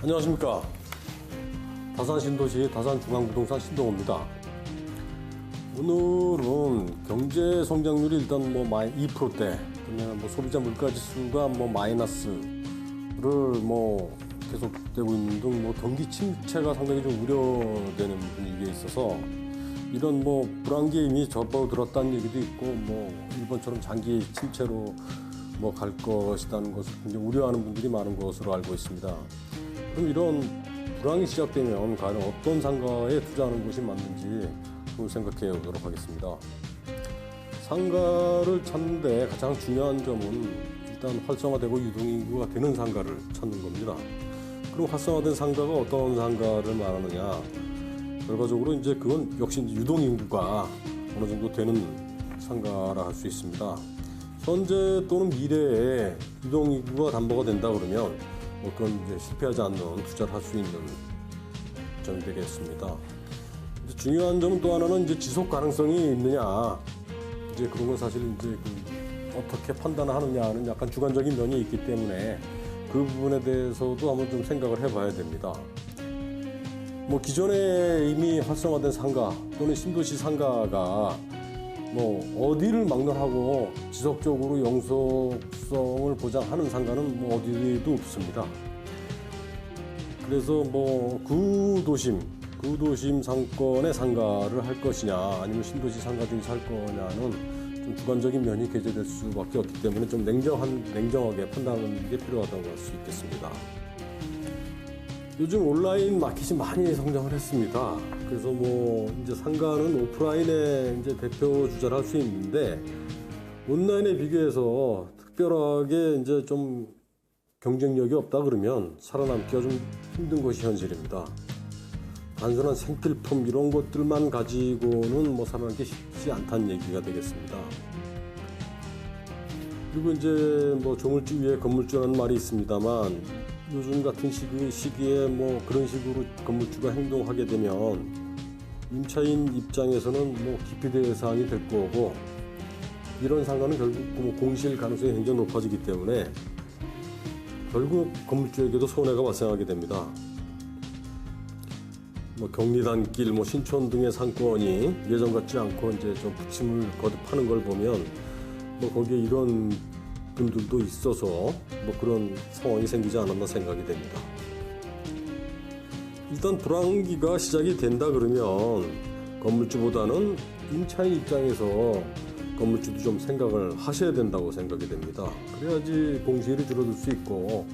안녕하십니까. 다산신도시 다산중앙부동산 신동호입니다. 오늘은 경제 성장률이 일단 뭐 2%대, 그러면 뭐 소비자 물가지수가 뭐 마이너스를 뭐 계속되고 있는 등 뭐 경기 침체가 상당히 좀 우려되는 분위기에 있어서 이런 뭐 불황기에 이미 접어들었다는 얘기도 있고, 뭐 일본처럼 장기 침체로 뭐 갈 것이라는 것을 굉장히 우려하는 분들이 많은 것으로 알고 있습니다. 그럼 이런 불황이 시작되면 과연 어떤 상가에 투자하는 것이 맞는지 그걸 생각해 보도록 하겠습니다. 상가를 찾는데 가장 중요한 점은 일단 활성화되고 유동인구가 되는 상가를 찾는 겁니다. 그럼 활성화된 상가가 어떤 상가를 말하느냐? 결과적으로 이제 그건 역시 유동인구가 어느 정도 되는 상가라 할 수 있습니다. 현재 또는 미래에 유동인구가 담보가 된다 그러면 뭐 그건 이제 실패하지 않는 투자를 할 수 있는 점이 되겠습니다. 중요한 점은 또 하나는 이제 지속 가능성이 있느냐. 이제 그런 건 사실 이제 어떻게 판단하느냐는 약간 주관적인 면이 있기 때문에 그 부분에 대해서도 한번 좀 생각을 해봐야 됩니다. 뭐 기존에 이미 활성화된 상가 또는 신도시 상가가 뭐 어디를 막론하고 지속적으로 영속성을 보장하는 상가는 뭐 어디에도 없습니다. 그래서 뭐 구도심 상권의 상가를 할 것이냐 아니면 신도시 상가 중에서 할 거냐는 좀 주관적인 면이 개재될 수밖에 없기 때문에 좀 냉정하게 판단하는 게 필요하다고 할 수 있겠습니다. 요즘 온라인 마켓이 많이 성장을 했습니다. 그래서 뭐 이제 상가는 오프라인에 이제 대표 주자를 할 수 있는데 온라인에 비교해서 특별하게 이제 좀 경쟁력이 없다 그러면 살아남기가 좀 힘든 것이 현실입니다. 단순한 생필품 이런 것들만 가지고는 뭐 살아남기 쉽지 않다는 얘기가 되겠습니다. 그리고 이제 뭐 조물주 위에 건물주라는 말이 있습니다만 요즘 같은 시기에 뭐 그런 식으로 건물주가 행동하게 되면 임차인 입장에서는 뭐 기피 대상이 될 거고, 이런 상가는 결국 뭐 공실 가능성이 굉장히 높아지기 때문에 결국 건물주에게도 손해가 발생하게 됩니다. 뭐 경리단길, 뭐 신촌 등의 상권이 예전 같지 않고 이제 좀 부침을 거듭하는 걸 보면 뭐 거기에 이런 분들도 있어서 뭐 그런 상황이 생기지 않았나 생각이 됩니다. 일단 불황기가 시작이 된다 그러면 건물주보다는 임차인 입장에서 건물주도 좀 생각을 하셔야 된다고 생각이 됩니다. 그래야지 공실이 줄어들 수 있고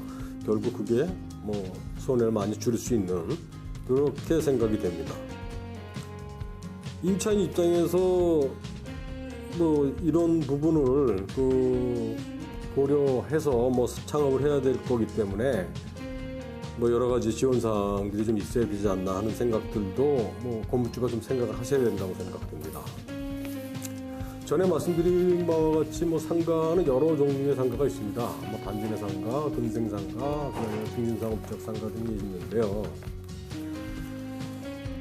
결국 그게 뭐 손해를 많이 줄일 수 있는 그렇게 생각이 됩니다. 임차인 입장에서 뭐 이런 부분을 고려해서 뭐 창업을 해야 될 거기 때문에 뭐 여러 가지 지원사항들이 좀 있어야 되지 않나 하는 생각들도 뭐 건물주가 좀 생각을 하셔야 된다고 생각됩니다. 전에 말씀드린 바와 같이 뭐 상가는 여러 종류의 상가가 있습니다. 뭐 단지 내 상가, 근생 상가, 그다음에 중진상업적 상가 등이 있는데요.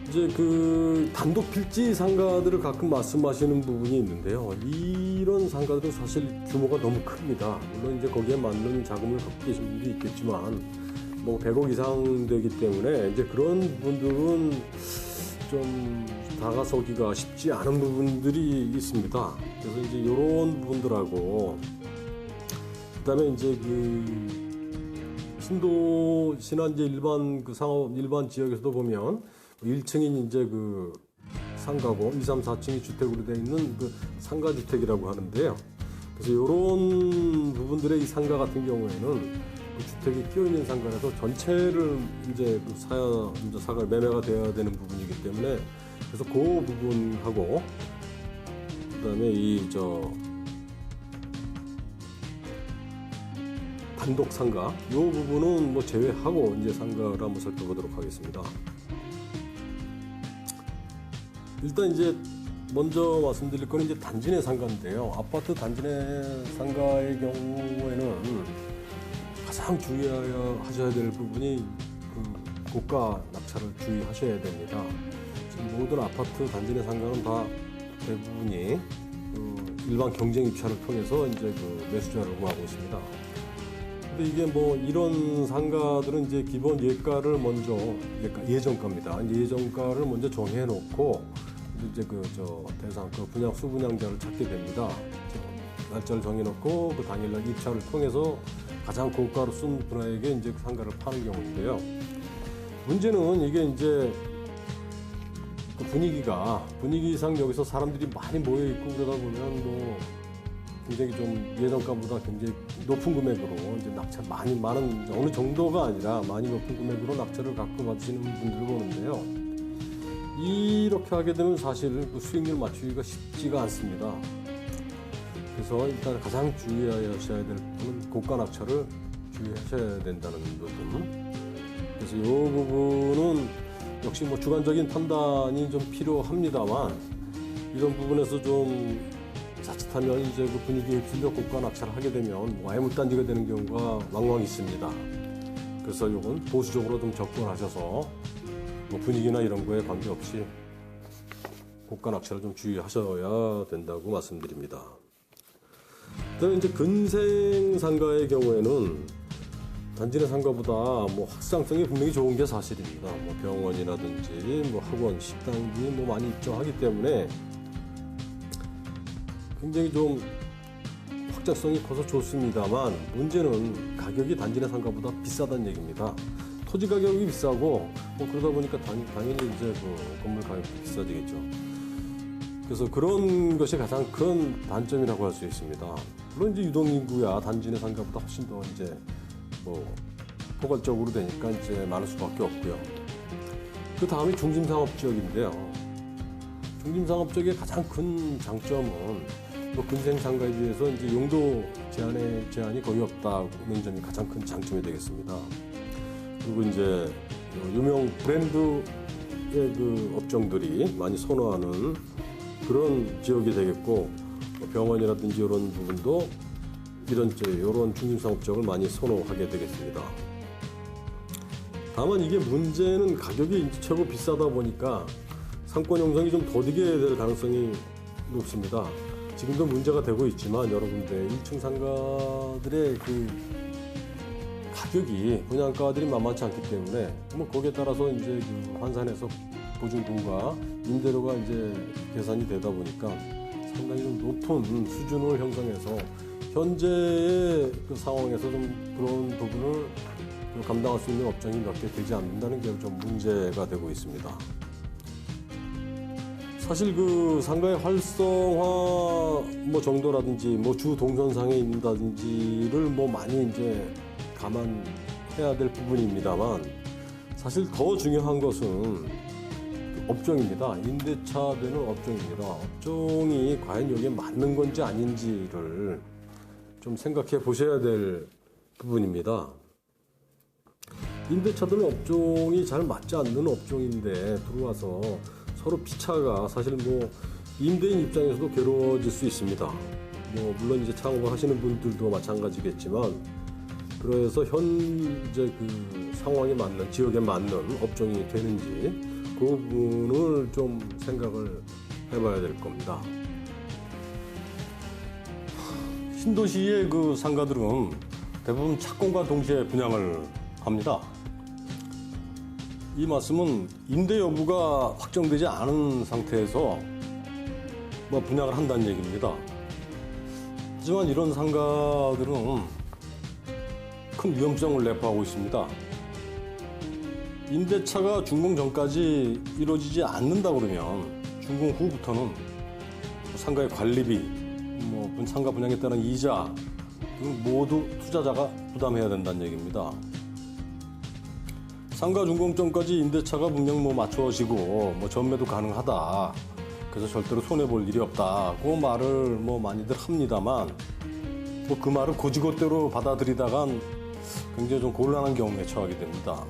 이제 그 단독 필지 상가들을 가끔 말씀하시는 부분이 있는데요. 이런 상가들은 사실 규모가 너무 큽니다. 물론 이제 거기에 맞는 자금을 갖고 계신 분도 있겠지만 뭐 100억 이상 되기 때문에 이제 그런 부분들은 좀 다가서기가 쉽지 않은 부분들이 있습니다. 그래서 이제 이런 부분들하고 그다음에 이제 신도시나 이제 일반 상업 일반 지역에서도 보면 1층인 이제 상가고 2, 3, 4층이 주택으로 되어 있는 상가주택이라고 하는데요. 그래서 이런 부분들의 이 상가 같은 경우에는 주택이 끼어있는 상가라서 전체를 이제 사가 매매가 되어야 되는 부분이기 때문에 그래서 그 부분하고 그다음에 단독 상가 이 부분은 뭐 제외하고 이제 상가를 한번 살펴보도록 하겠습니다. 일단 이제 먼저 말씀드릴 건 이제 단지 내 상가인데요. 아파트 단지 내 상가의 경우에는 가장 주의하셔야 될 부분이 고가 낙찰을 주의하셔야 됩니다. 지금 모든 아파트 단지 내 상가는 다 대부분이 일반 경쟁 입찰을 통해서 이제 매수자를 구하고 있습니다. 근데 이게 뭐 이런 상가들은 이제 기본 예가를 먼저 예정가입니다. 예정가를 먼저 정해놓고 이제 대상 분양 수분양자를 찾게 됩니다. 날짜를 정해놓고 그 당일날 입찰을 통해서 가장 고가로 쓴 분에게 이제 상가를 파는 경우인데요. 문제는 이게 이제 그 분위기상 여기서 사람들이 많이 모여 있고 그러다 보면 뭐 굉장히 좀 예정가보다 굉장히 높은 금액으로 이제 낙찰 많은 어느 정도가 아니라 많이 높은 금액으로 낙찰을 갖고 받으시는 분들을 보는데요. 이렇게 하게 되면 사실 그 수익률 맞추기가 쉽지가 않습니다. 그래서 일단 가장 주의하셔야 될 부분은 고가 낙찰을 주의하셔야 된다는 부분. 그래서 이 부분은 역시 뭐 주관적인 판단이 좀 필요합니다만 이런 부분에서 좀 자칫하면 이제 그 분위기에 휩쓸려 고가 낙찰을 하게 되면 뭐 애물단지가 되는 경우가 왕왕 있습니다. 그래서 이건 보수적으로 좀 접근하셔서 뭐 분위기나 이런 거에 관계없이 고가 낙찰을 좀 주의하셔야 된다고 말씀드립니다. 그다음에 이제 근생 상가의 경우에는 단지 내 상가보다 뭐 확장성이 분명히 좋은 게 사실입니다. 뭐 병원이라든지 뭐 학원, 식당이 뭐 많이 입점하기 때문에 굉장히 좀 확장성이 커서 좋습니다만 문제는 가격이 단지 내 상가보다 비싸다는 얘기입니다. 토지 가격이 비싸고 뭐 그러다 보니까 당연히 이제 그 건물 가격도 비싸지겠죠. 그래서 그런 것이 가장 큰 단점이라고 할 수 있습니다. 물론 이제 유동인구야 단지 내 상가보다 훨씬 더 이제 뭐 포괄적으로 되니까 이제 많을 수밖에 없고요. 그 다음이 중심상업지역인데요. 중심상업지역의 가장 큰 장점은 뭐 근생상가에 비해서 이제 용도 제한이 거의 없다는 점이 가장 큰 장점이 되겠습니다. 그리고 이제 유명 브랜드의 그 업종들이 많이 선호하는 그런 지역이 되겠고 병원이라든지 이런 부분도 이런 중심상업지역을 많이 선호하게 되겠습니다. 다만 이게 문제는 가격이 최고 비싸다 보니까 상권 형성이 좀 더디게 될 가능성이 높습니다. 지금도 문제가 되고 있지만 여러 군데 1층 상가들의 그 가격이 분양가들이 만만치 않기 때문에 뭐 거기에 따라서 이제 그 환산해서 보증금과 임대료가 이제 계산이 되다 보니까 상당히 좀 높은 수준을 형성해서 현재의 그 상황에서 좀 그런 부분을 감당할 수 있는 업종이 몇 개 되지 않는다는 게 좀 문제가 되고 있습니다. 사실 그 상가의 활성화 뭐 정도라든지 뭐 주 동선상에 있는다든지를 뭐 많이 이제 감안해야 될 부분입니다만 사실 더 중요한 것은 업종입니다. 임대차 되는 업종입니다. 업종이 과연 여기에 맞는 건지 아닌지를 좀 생각해 보셔야 될 부분입니다. 임대차들은 업종이 잘 맞지 않는 업종인데 들어와서 서로 피차가 사실 뭐 임대인 입장에서도 괴로워질 수 있습니다. 뭐 물론 이제 창업을 하시는 분들도 마찬가지겠지만 그래서 현재 그 상황에 맞는 지역에 맞는 업종이 되는지 그 부분을 좀 생각을 해봐야 될 겁니다. 신도시의 그 상가들은 대부분 착공과 동시에 분양을 합니다. 이 말씀은 임대 여부가 확정되지 않은 상태에서 뭐 분양을 한다는 얘기입니다. 하지만 이런 상가들은 큰 위험성을 내포하고 있습니다. 임대차가 준공 전까지 이루어지지 않는다 그러면 준공 후부터는 상가의 관리비, 뭐 상가 분양에 따른 이자 등 모두 투자자가 부담해야 된다는 얘기입니다. 상가 준공 전까지 임대차가 분명 뭐 맞춰지고 뭐 전매도 가능하다. 그래서 절대로 손해 볼 일이 없다. 그 말을 뭐 많이들 합니다만 뭐 그 말을 곧이곧대로 받아들이다간 굉장히 좀 곤란한 경우에 처하게 됩니다.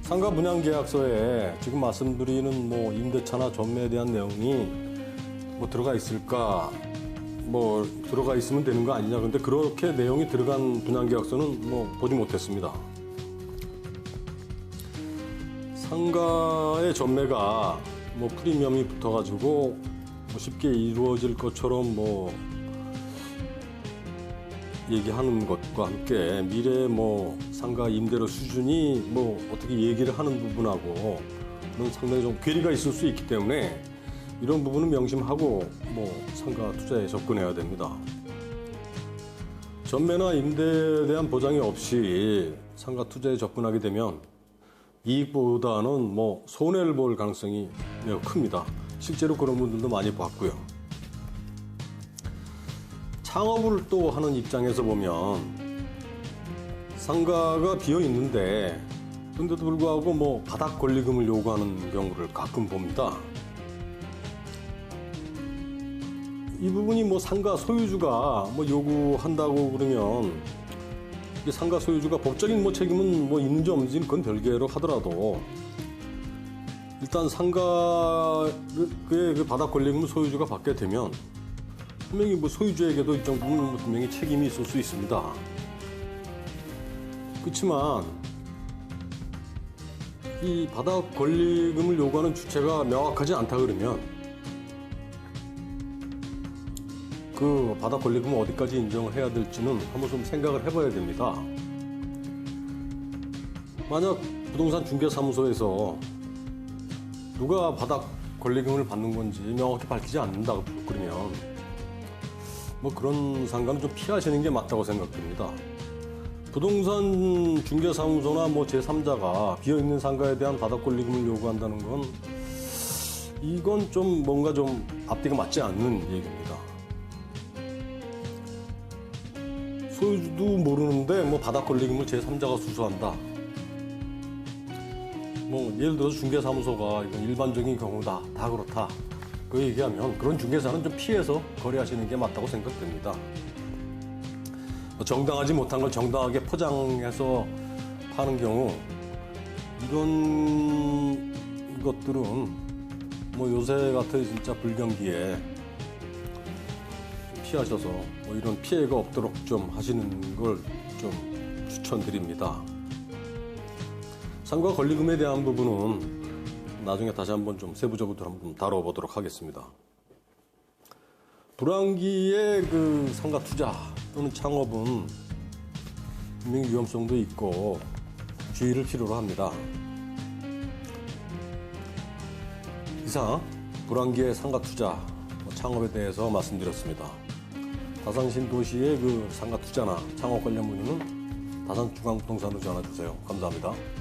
상가 분양 계약서에 지금 말씀드리는 뭐 임대차나 전매에 대한 내용이 뭐 들어가 있을까? 뭐 들어가 있으면 되는 거 아니냐. 근데 그렇게 내용이 들어간 분양 계약서는 뭐 보지 못했습니다. 상가의 전매가 뭐 프리미엄이 붙어가지고 뭐 쉽게 이루어질 것처럼 뭐 얘기하는 것과 함께 미래 뭐 상가 임대료 수준이 뭐 어떻게 얘기를 하는 부분하고 는 상당히 좀 괴리가 있을 수 있기 때문에 이런 부분은 명심하고 뭐 상가 투자에 접근해야 됩니다. 전매나 임대에 대한 보장이 없이 상가 투자에 접근하게 되면 이익보다는 뭐 손해를 볼 가능성이 매우 큽니다. 실제로 그런 분들도 많이 봤고요. 창업을 또 하는 입장에서 보면 상가가 비어 있는데 그런데도 불구하고 뭐 바닥 권리금을 요구하는 경우를 가끔 봅니다. 이 부분이 뭐 상가 소유주가 뭐 요구한다고 그러면 이게 상가 소유주가 법적인 뭐 책임은 뭐 있는지 없는지는 그건 별개로 하더라도 일단 상가의 그 바닥 권리금을 소유주가 받게 되면 분명히 뭐 소유주에게도 일정 부분 분명히 책임이 있을 수 있습니다. 그렇지만 이 바닥 권리금을 요구하는 주체가 명확하지 않다 그러면 그 바닥 권리금을 어디까지 인정을 해야 될지는 한번 좀 생각을 해봐야 됩니다. 만약 부동산 중개사무소에서 누가 바닥 권리금을 받는 건지 명확히 밝히지 않는다 그러면 뭐 그런 상가는 좀 피하시는 게 맞다고 생각됩니다. 부동산 중개사무소나 뭐 제3자가 비어있는 상가에 대한 바닥 권리금을 요구한다는 건 이건 좀 뭔가 좀 앞뒤가 맞지 않는 얘기입니다. 소유주도 모르는데 뭐 바닥 권리금을 제3자가 수수한다. 뭐 예를 들어서 중개사무소가 이건 일반적인 경우다. 다 그렇다. 그 얘기하면 그런 중개사는 좀 피해서 거래하시는 게 맞다고 생각됩니다. 정당하지 못한 걸 정당하게 포장해서 파는 경우 이런 것들은 뭐 요새 같은 진짜 불경기에 피하셔서 뭐 이런 피해가 없도록 좀 하시는 걸 좀 추천드립니다. 상가 권리금에 대한 부분은 나중에 다시 한번 좀 세부적으로 한번 다뤄보도록 하겠습니다. 불황기의 그 상가 투자 또는 창업은 분명히 위험성도 있고 주의를 필요로 합니다. 이상 불황기의 상가 투자 창업에 대해서 말씀드렸습니다. 다산신도시의 그 상가 투자나 창업 관련 문의는 다산중앙부동산으로 전화주세요. 감사합니다.